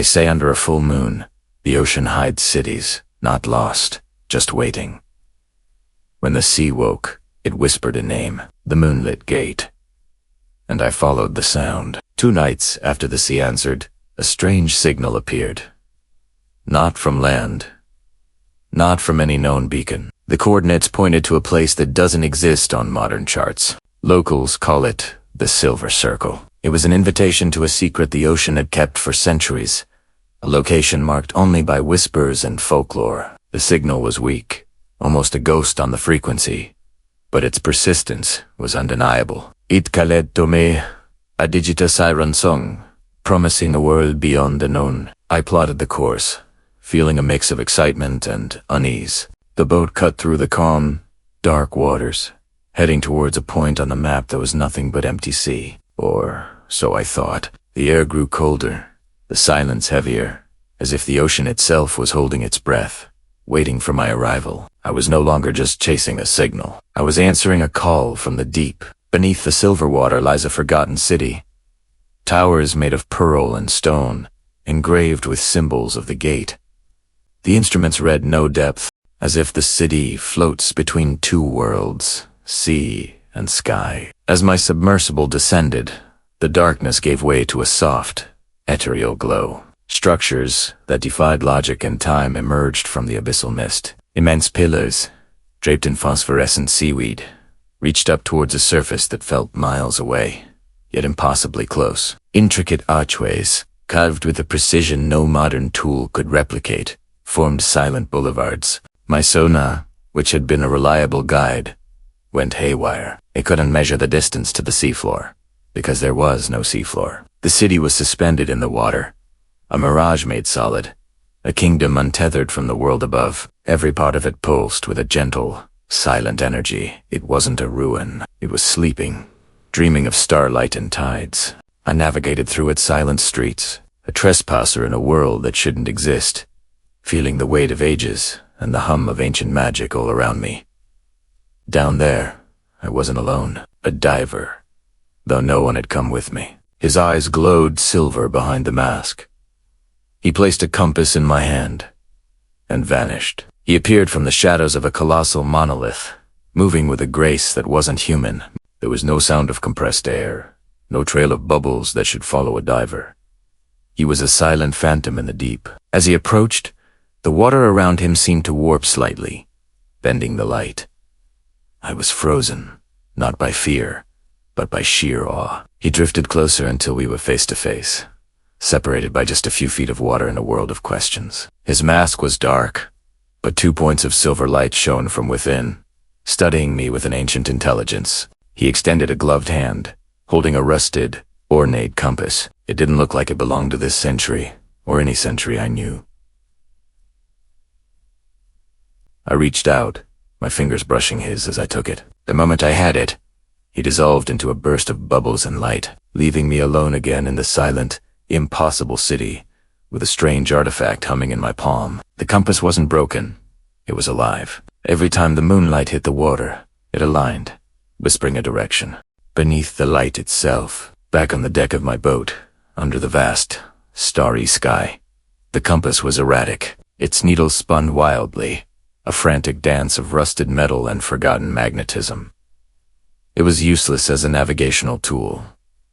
They say under a full moon, the ocean hides cities, not lost, just waiting. When the sea woke, it whispered a name, the Moonlit Gate. And I followed the sound. 2 nights after the sea answered, a strange signal appeared. Not from land. Not from any known beacon. The coordinates pointed to a place that doesn't exist on modern charts. Locals call it the Silver Circle. It was an invitation to a secret the ocean had kept for centuries, a location marked only by whispers and folklore. The signal was weak, almost a ghost on the frequency, but its persistence was undeniable. It called to me a digital siren song, promising a world beyond the known. I plotted the course, feeling a mix of excitement and unease. The boat cut through the calm, dark waters, heading towards a point on the map that was nothing but empty sea. Or so I thought. The air grew colder, the silence heavier, as if the ocean itself was holding its breath, waiting for my arrival. I was no longer just chasing a signal. I was answering a call from the deep. Beneath the silver water lies a forgotten city. Towers made of pearl and stone, engraved with symbols of the gate. The instruments read no depth, as if the city floats between 2 worlds, sea and sky. As my submersible descended, the darkness gave way to a soft, ethereal glow. Structures that defied logic and time emerged from the abyssal mist. Immense pillars, draped in phosphorescent seaweed, reached up towards a surface that felt miles away, yet impossibly close. Intricate archways, carved with a precision no modern tool could replicate, formed silent boulevards. My sonar, which had been a reliable guide, went haywire. It couldn't measure the distance to the seafloor, because there was no seafloor. The city was suspended in the water, a mirage made solid, a kingdom untethered from the world above. Every part of it pulsed with a gentle, silent energy. It wasn't a ruin. It was sleeping, dreaming of starlight and tides. I navigated through its silent streets, a trespasser in a world that shouldn't exist, feeling the weight of ages and the hum of ancient magic all around me. Down there, I wasn't alone. A diver, though no one had come with me. His eyes glowed silver behind the mask. He placed a compass in my hand and vanished. He appeared from the shadows of a colossal monolith, moving with a grace that wasn't human. There was no sound of compressed air, no trail of bubbles that should follow a diver. He was a silent phantom in the deep. As he approached, the water around him seemed to warp slightly, bending the light. I was frozen, not by fear, but by sheer awe. He drifted closer until we were face to face, separated by just a few feet of water in a world of questions. His mask was dark, but 2 points of silver light shone from within, studying me with an ancient intelligence. He extended a gloved hand, holding a rusted, ornate compass. It didn't look like it belonged to this century, or any century I knew. I reached out, my fingers brushing his as I took it. The moment I had it, he dissolved into a burst of bubbles and light, leaving me alone again in the silent, impossible city, with a strange artifact humming in my palm. The compass wasn't broken. It was alive. Every time the moonlight hit the water, it aligned, whispering a direction. Beneath the light itself, back on the deck of my boat, under the vast, starry sky, the compass was erratic. Its needle spun wildly, a frantic dance of rusted metal and forgotten magnetism. It was useless as a navigational tool,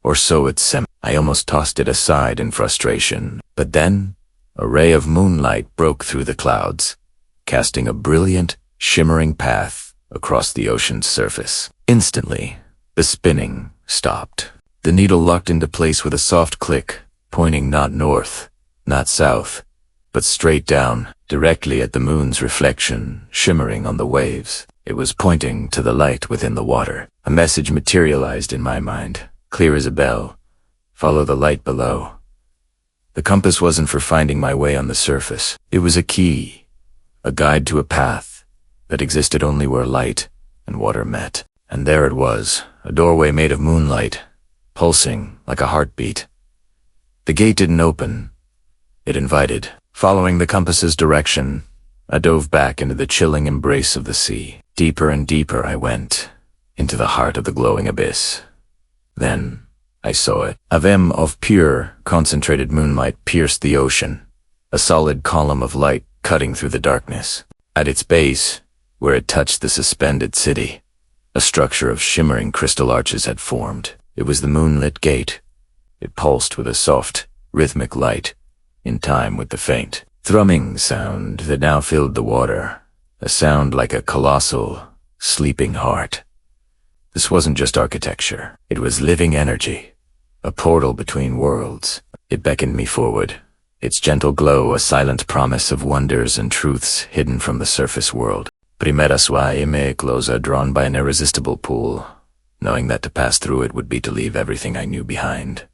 or so it seemed. I almost tossed it aside in frustration, but then a ray of moonlight broke through the clouds, casting a brilliant, shimmering path across the ocean's surface. Instantly, the spinning stopped. The needle locked into place with a soft click, pointing not north, not south, but straight down, directly at the moon's reflection, shimmering on the waves. It was pointing to the light within the water. A message materialized in my mind, clear as a bell. Follow the light below. The compass wasn't for finding my way on the surface. It was a key, a guide to a path that existed only where light and water met. And there it was, a doorway made of moonlight, pulsing like a heartbeat. The gate didn't open. It invited. Following the compass's direction, I dove back into the chilling embrace of the sea. Deeper and deeper I went, into the heart of the glowing abyss. Then, I saw it. A vein of pure, concentrated moonlight pierced the ocean, a solid column of light cutting through the darkness. At its base, where it touched the suspended city, a structure of shimmering crystal arches had formed. It was the moonlit gate. It pulsed with a soft, rhythmic light, in time with the faint, thrumming sound that now filled the water, a sound like a colossal, sleeping heart. This wasn't just architecture. It was living energy, a portal between worlds. It beckoned me forward, its gentle glow a silent promise of wonders and truths hidden from the surface world. Primera sua me closa, drawn by an irresistible pull, knowing that to pass through it would be to leave everything I knew behind.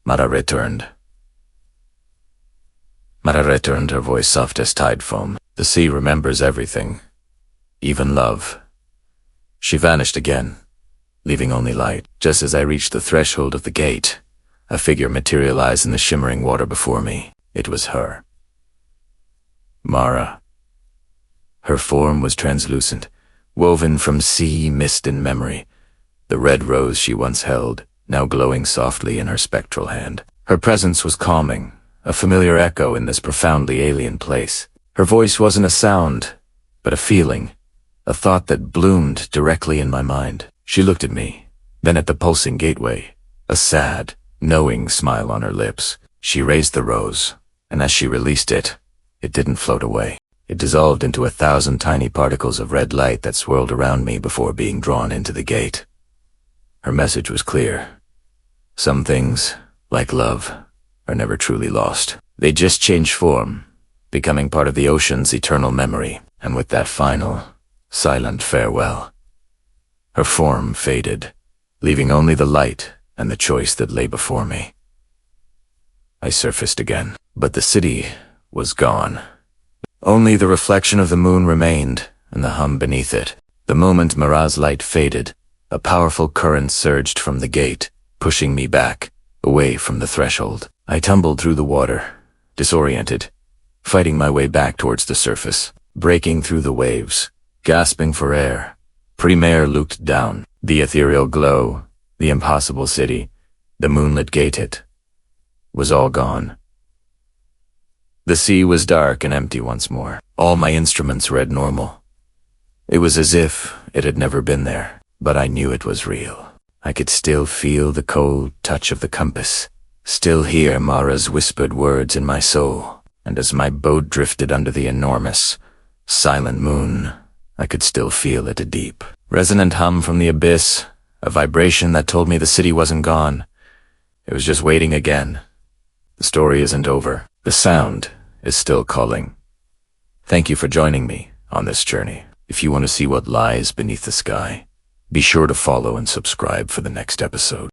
Mara returned. Her voice soft as tide foam. The sea remembers everything, even love. She vanished again, leaving only light. Just as I reached the threshold of the gate, a figure materialized in the shimmering water before me. It was her. Mara. Her form was translucent, woven from sea mist and memory, the red rose she once held, now glowing softly in her spectral hand. Her presence was calming, a familiar echo in this profoundly alien place. Her voice wasn't a sound, but a feeling, a thought that bloomed directly in my mind. She looked at me, then at the pulsing gateway, a sad, knowing smile on her lips. She raised the rose, and as she released it, it didn't float away. It dissolved into 1,000 tiny particles of red light that swirled around me before being drawn into the gate. Her message was clear. Some things, like love, are never truly lost. They just change form, becoming part of the ocean's eternal memory. And with that final, silent farewell, her form faded, leaving only the light and the choice that lay before me. I surfaced again, but the city was gone. Only the reflection of the moon remained, and the hum beneath it. The moment Mara's light faded, a powerful current surged from the gate, pushing me back, away from the threshold. I tumbled through the water, disoriented, fighting my way back towards the surface, breaking through the waves, gasping for air. Primera looked down. The ethereal glow, the impossible city, the moonlit gate, it was all gone. The sea was dark and empty once more. All my instruments read normal. It was as if it had never been there, but I knew it was real. I could still feel the cold touch of the compass, still hear Mara's whispered words in my soul, and as my boat drifted under the enormous, silent moon, I could still feel it, a deep, resonant hum from the abyss, a vibration that told me the city wasn't gone. It was just waiting again. The story isn't over. The sound is still calling. Thank you for joining me on this journey. If you want to see what lies beneath the sky, be sure to follow and subscribe for the next episode.